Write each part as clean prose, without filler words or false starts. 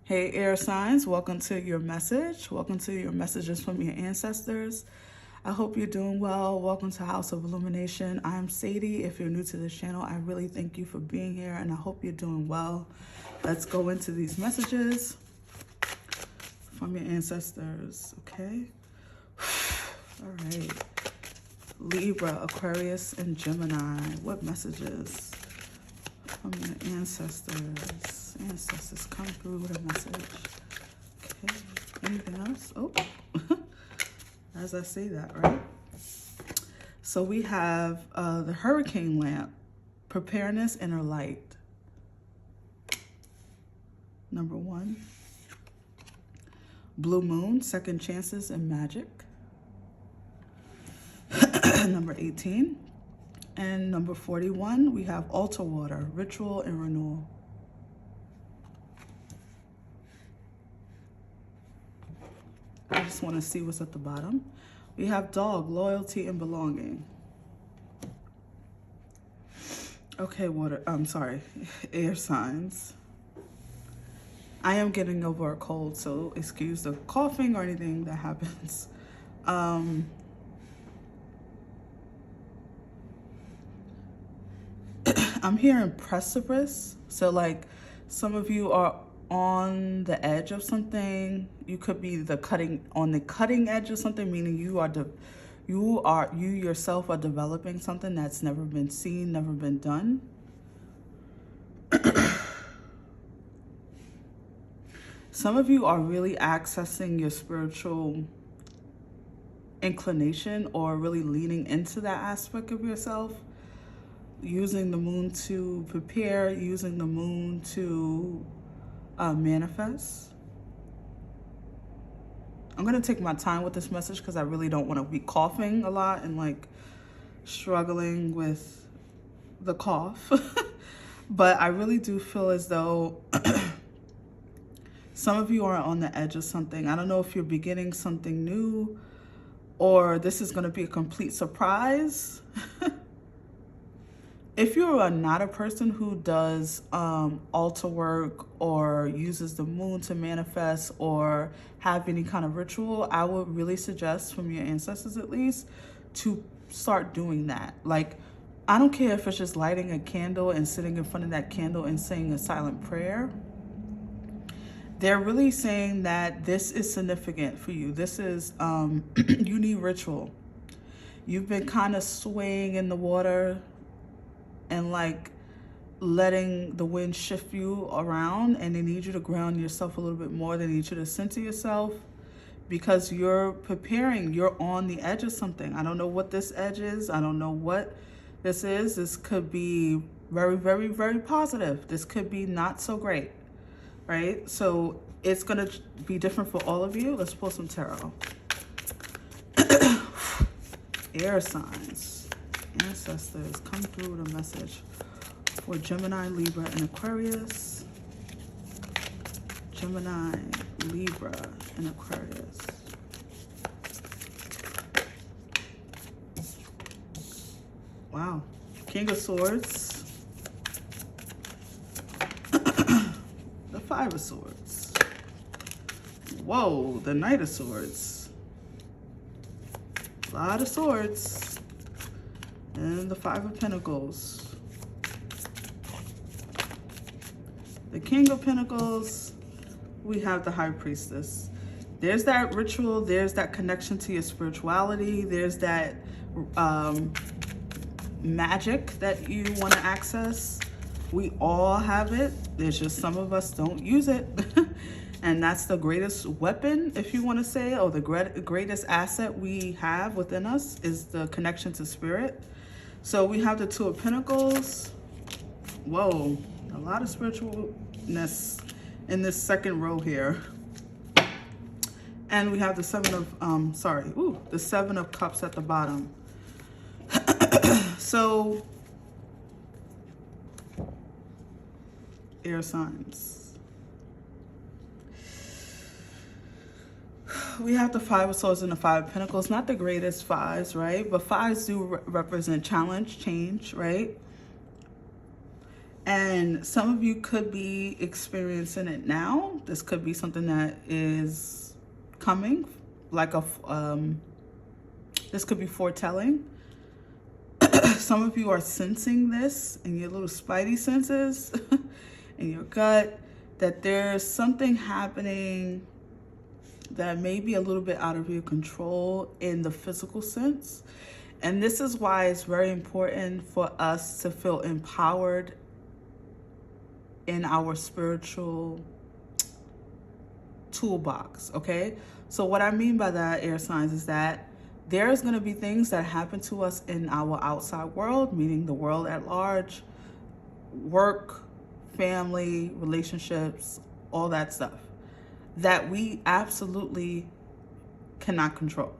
Hey, air signs, welcome to your message. Welcome to your messages from your ancestors. I hope you're doing well. Welcome to House of Illumination. I'm Sadie. If you're new to this channel, I really thank you for being here and I hope you're doing well. Let's go into these messages from your ancestors, okay? All right. Libra, Aquarius, and Gemini. What messages from your ancestors? Ancestors, come through with a message. Okay. Anything else? Oh, as I say that, right? So we have the hurricane lamp, preparedness, inner light. Number 1. Blue moon, second chances and magic. Number 18. And number 41, we have altar water, ritual and renewal. I just want to see what's at the bottom. We have dog, loyalty and belonging. Okay, air signs. I am getting over a cold, so excuse the coughing or anything that happens. I'm hearing precipice. So like some of you are on the edge of something. You could be on the cutting edge of something, meaning you yourself are developing something that's never been seen, never been done. Some of you are really accessing your spiritual inclination or really leaning into that aspect of yourself, using the moon to prepare, using the moon to manifest. I'm going to take my time with this message because I really don't want to be coughing a lot and like struggling with the cough. But I really do feel as though some of you are on the edge of something. I don't know if you're beginning something new or this is going to be a complete surprise. If you're not a person who does altar work or uses the moon to manifest or have any kind of ritual, I would really suggest, from your ancestors at least, to start doing that. Like, I don't care if it's just lighting a candle and sitting in front of that candle and saying a silent prayer. They're really saying that this is significant for you. This is, you need ritual. You've been kind of swaying in the water and like letting the wind shift you around, and they need you to ground yourself a little bit more. They need you to center yourself because you're preparing. You're on the edge of something. I don't know what this edge is. I don't know what this is. This could be very, very, very positive. This could be not so great, right? So it's going to be different for all of you. Let's pull some tarot. Air signs. Ancestors, come through with a message for Gemini, Libra, and Aquarius. Gemini, Libra, and Aquarius. Wow. King of Swords. The Five of Swords. Whoa, the Knight of Swords. A lot of swords. And the Five of Pentacles. The King of Pentacles. We have the High Priestess. There's that ritual. There's that connection to your spirituality. There's that magic that you want to access. We all have it. There's just some of us don't use it. And that's the greatest weapon, if you want to say, or the greatest asset we have within us is the connection to spirit. So we have the Two of Pentacles. Whoa, a lot of spiritualness in this second row here. And we have the the Seven of Cups at the bottom. So, air signs. We have the Five of Swords and the Five of Pentacles. Not the greatest fives, right? But fives do represent challenge, change, right? And some of you could be experiencing it now. This could be something that is coming, like this could be foretelling. Some of you are sensing this in your little spidey senses, in your gut, that there's something happening that may be a little bit out of your control in the physical sense. And this is why it's very important for us to feel empowered in our spiritual toolbox, okay? So what I mean by that, air signs, is that there's going to be things that happen to us in our outside world, meaning the world at large, work, family, relationships, all that stuff, that we absolutely cannot control.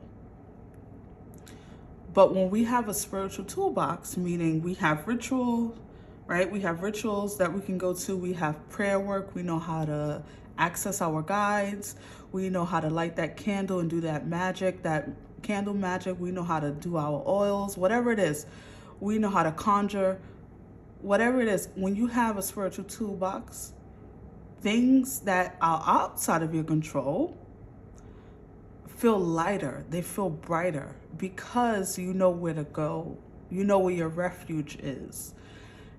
But when we have a spiritual toolbox, meaning we have ritual, right? We have rituals that we can go to. We have prayer work. We know how to access our guides. We know how to light that candle and do that magic, that candle magic. We know how to do our oils, whatever it is. We know how to conjure, whatever it is. When you have a spiritual toolbox, things that are outside of your control feel lighter, they feel brighter, because you know where to go. You know where your refuge is.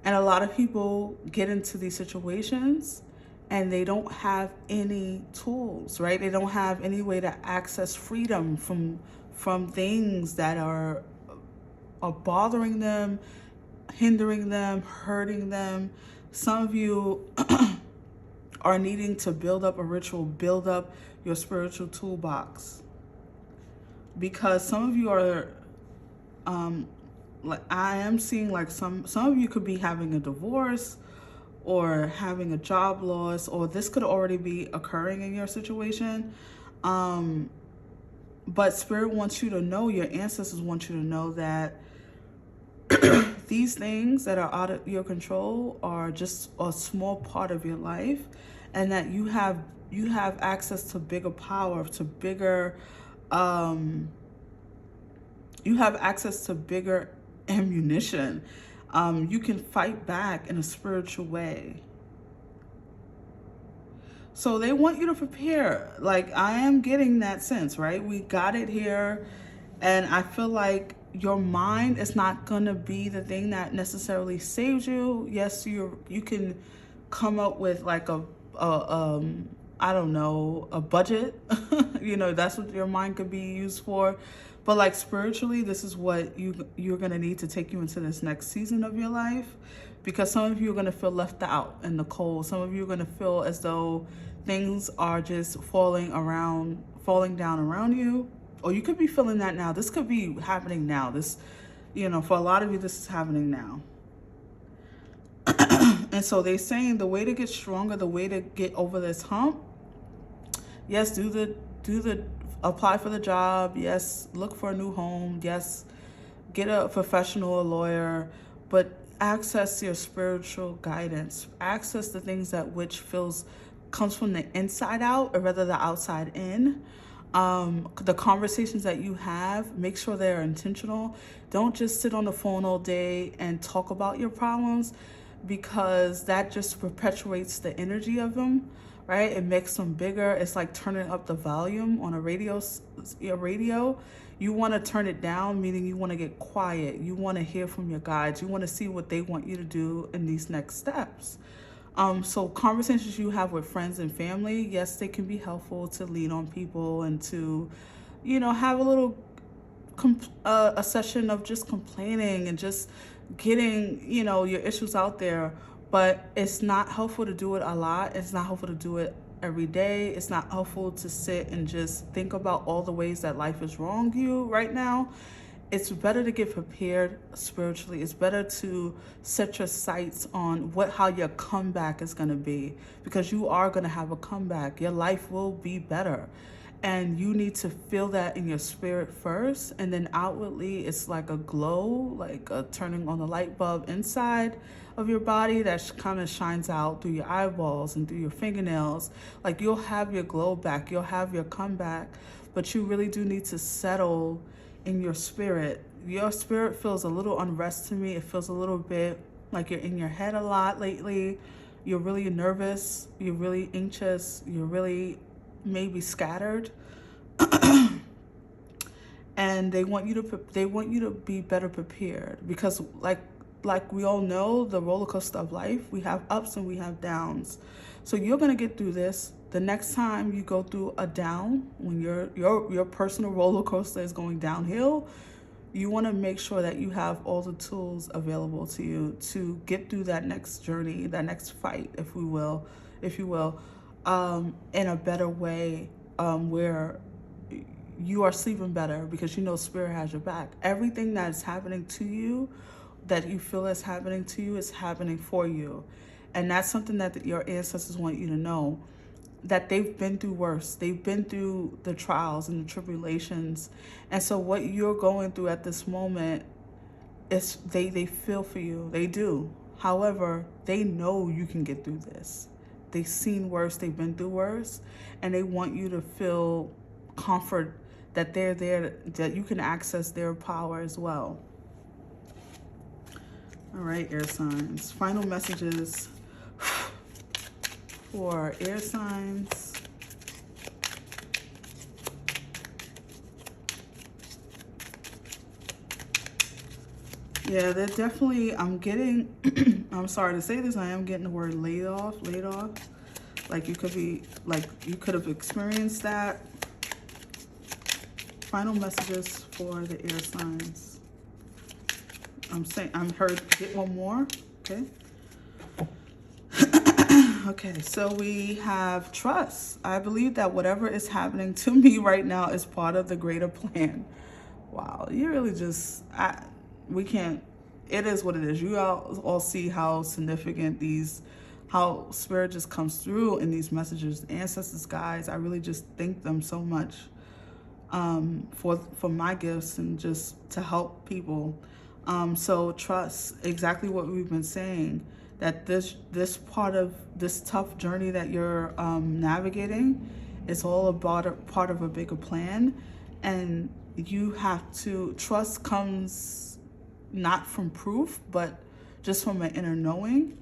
And a lot of people get into these situations and they don't have any tools, right? They don't have any way to access freedom from things that are bothering them, hindering them, hurting them. Some of you are needing to build up a ritual, build up your spiritual toolbox. Because some of you are, like I am seeing, like some of you could be having a divorce or having a job loss, or this could already be occurring in your situation. But Spirit wants you to know, your ancestors want you to know that these things that are out of your control are just a small part of your life, and that you have access to bigger power, to bigger, you have access to bigger ammunition. You can fight back in a spiritual way. So they want you to prepare. Like, I am getting that sense, right? We got it here. And I feel like your mind is not going to be the thing that necessarily saves you. Yes, you can come up with like I don't know, a budget. You know, that's what your mind could be used for. But like spiritually, this is what you're going to need to take you into this next season of your life. Because some of you are going to feel left out in the cold. Some of you are going to feel as though things are just falling down around you. Or you could be feeling that now. This could be happening now. This, you know, for a lot of you, this is happening now. And so they're saying the way to get stronger, the way to get over this hump, yes, apply for the job. Yes, look for a new home. Yes, get a professional, a lawyer, but access your spiritual guidance. Access the things that which comes from the inside out, or rather the outside in. The conversations that you have, make sure they're intentional. Don't just sit on the phone all day and talk about your problems, because that just perpetuates the energy of them, right? It makes them bigger. It's like turning up the volume on a radio. You want to turn it down, meaning you want to get quiet. You want to hear from your guides. You want to see what they want you to do in these next steps. So conversations you have with friends and family, yes, they can be helpful to lean on people and to, you know, have a little a session of just complaining and just getting, you know, your issues out there. But it's not helpful to do it a lot. It's not helpful to do it every day. It's not helpful to sit and just think about all the ways that life is wrong you right now. It's better to get prepared spiritually. It's better to set your sights on how your comeback is going to be, because you are going to have a comeback. Your life will be better. And you need to feel that in your spirit first. And then outwardly, it's like a glow, like a turning on the light bulb inside of your body that kind of shines out through your eyeballs and through your fingernails. Like, you'll have your glow back. You'll have your comeback. But you really do need to settle in your spirit. Your spirit feels a little unrest to me. It feels a little bit like you're in your head a lot lately. You're really nervous, you're really anxious, you're really maybe scattered. And they want you to be better prepared, because like we all know, the roller coaster of life, we have ups and we have downs. So you're going to get through this. The next time you go through a down, when your personal roller coaster is going downhill, you want to make sure that you have all the tools available to you to get through that next journey, that next fight, if you will, in a better way, where you are sleeping better, because you know Spirit has your back. Everything that's happening to you, that you feel is happening to you, is happening for you. And that's something that your ancestors want you to know, that they've been through worse. They've been through the trials and the tribulations. And so what you're going through at this moment is they feel for you. They do. However, they know you can get through this. They've seen worse. They've been through worse. And they want you to feel comfort that they're there, that you can access their power as well. All right, air signs. Final messages for air signs. Yeah, they're definitely, I'm getting, I'm sorry to say this, I am getting the word laid off. Like you could have experienced that. Final messages for the air signs. I'm heard, get one more, okay? Okay, so we have trust. I believe that whatever is happening to me right now is part of the greater plan. Wow, you really just, we can't, it is what it is. You all see how significant how Spirit just comes through in these messages. Ancestors, guys, I really just thank them so much for my gifts and just to help people. So trust, exactly what we've been saying, that this part of this tough journey that you're navigating is all about part of a bigger plan. And you have to, trust comes not from proof, but just from an inner knowing.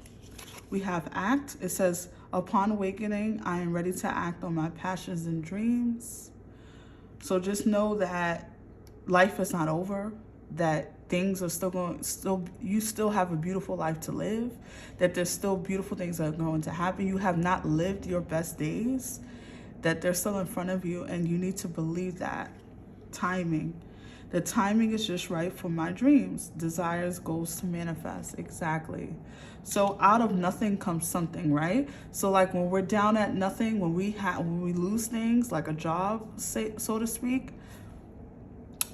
We have act. It says, upon awakening, I am ready to act on my passions and dreams. So just know that life is not over, that things are you still have a beautiful life to live, that there's still beautiful things that are going to happen. You have not lived your best days, that they're still in front of you, and you need to believe that. Timing. The timing is just right for my dreams, desires, goals to manifest. Exactly. So out of nothing comes something, right? So like when we're down at nothing, when we lose things like a job, so to speak,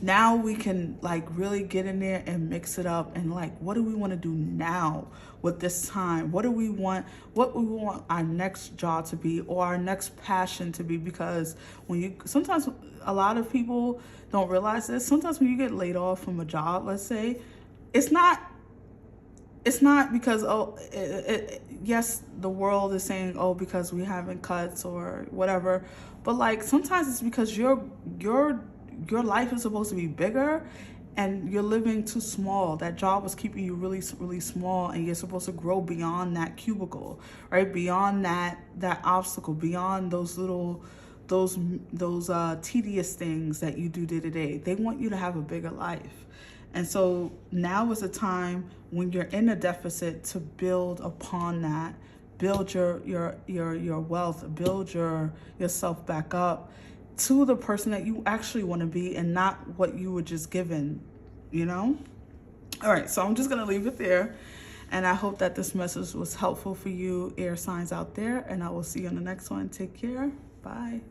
now we can like really get in there and mix it up, and like, what do we want to do now with this time? What do we want our next job to be, or our next passion to be? Because sometimes a lot of people don't realize this. Sometimes when you get laid off from a job, let's say, it's not because, yes, the world is saying, because we haven't cuts or whatever, but like sometimes it's because your life is supposed to be bigger and you're living too small. That job was keeping you really, really small, and you're supposed to grow beyond that cubicle, right? Beyond that obstacle, beyond those tedious things that you do day to day. They want you to have a bigger life. And so now is a time when you're in a deficit to build upon that, build your wealth, build yourself back up to the person that you actually want to be, and not what you were just given, All right, so I'm just going to leave it there. And I hope that this message was helpful for you, air signs out there. And I will see you on the next one. Take care. Bye.